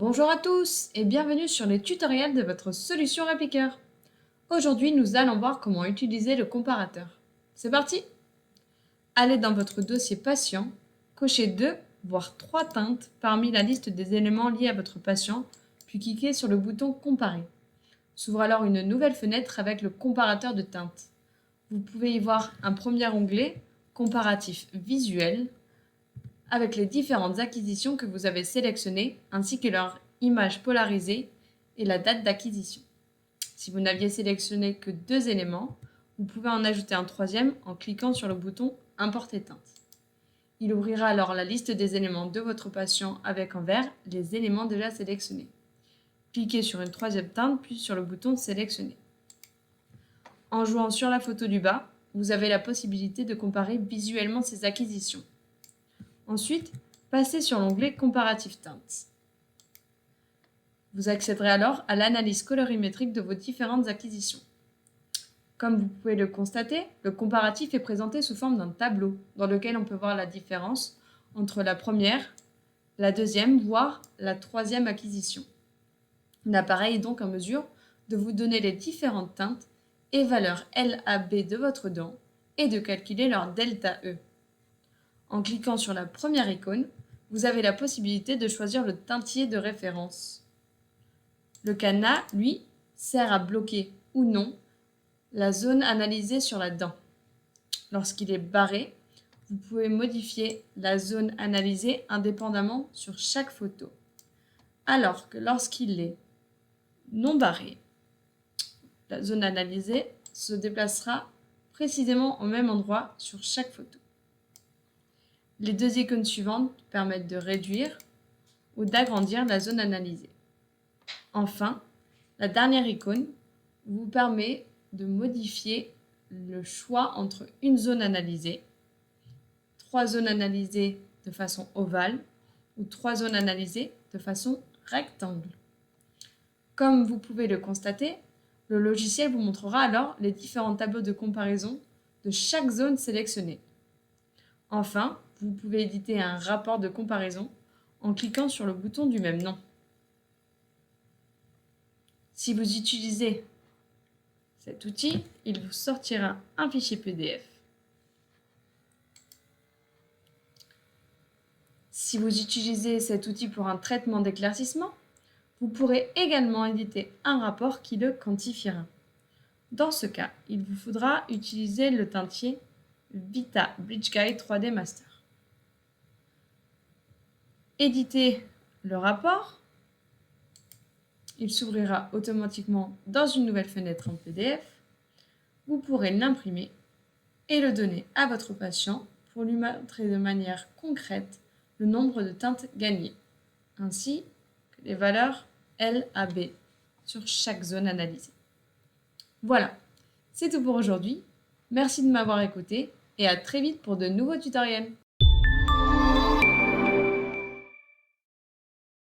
Bonjour à tous et bienvenue sur les tutoriels de votre solution répliqueur. Aujourd'hui, nous allons voir comment utiliser le comparateur. C'est parti! Allez dans votre dossier patient, cochez 2 voire 3 teintes parmi la liste des éléments liés à votre patient, puis cliquez sur le bouton Comparer. S'ouvre alors une nouvelle fenêtre avec le comparateur de teintes. Vous pouvez y voir un premier onglet, comparatif visuel, avec les différentes acquisitions que vous avez sélectionnées, ainsi que leur image polarisée et la date d'acquisition. Si vous n'aviez sélectionné que 2 éléments, vous pouvez en ajouter un troisième en cliquant sur le bouton Importer teinte. Il ouvrira alors la liste des éléments de votre patient avec en vert les éléments déjà sélectionnés. Cliquez sur une troisième teinte puis sur le bouton Sélectionner. En jouant sur la photo du bas, vous avez la possibilité de comparer visuellement ces acquisitions. Ensuite, passez sur l'onglet Comparative teintes. Vous accéderez alors à l'analyse colorimétrique de vos différentes acquisitions. Comme vous pouvez le constater, le comparatif est présenté sous forme d'un tableau dans lequel on peut voir la différence entre la première, la deuxième, voire la troisième acquisition. L'appareil est donc en mesure de vous donner les différentes teintes et valeurs LAB de votre dent et de calculer leur delta E. En cliquant sur la première icône, vous avez la possibilité de choisir le teintier de référence. Le cadenas, lui, sert à bloquer ou non la zone analysée sur la dent. Lorsqu'il est barré, vous pouvez modifier la zone analysée indépendamment sur chaque photo. Alors que lorsqu'il est non barré, la zone analysée se déplacera précisément au même endroit sur chaque photo. Les 2 icônes suivantes permettent de réduire ou d'agrandir la zone analysée. Enfin, la dernière icône vous permet de modifier le choix entre une zone analysée, 3 zones analysées de façon ovale ou 3 zones analysées de façon rectangle. Comme vous pouvez le constater, le logiciel vous montrera alors les différents tableaux de comparaison de chaque zone sélectionnée. Enfin, vous pouvez éditer un rapport de comparaison en cliquant sur le bouton du même nom. Si vous utilisez cet outil, il vous sortira un fichier PDF. Si vous utilisez cet outil pour un traitement d'éclaircissement, vous pourrez également éditer un rapport qui le quantifiera. Dans ce cas, il vous faudra utiliser le teintier Vita Bridge Guide 3D Master. Éditez le rapport. Il s'ouvrira automatiquement dans une nouvelle fenêtre en PDF. Vous pourrez l'imprimer et le donner à votre patient pour lui montrer de manière concrète le nombre de teintes gagnées, ainsi que les valeurs LAB sur chaque zone analysée. Voilà, c'est tout pour aujourd'hui. Merci de m'avoir écouté et à très vite pour de nouveaux tutoriels.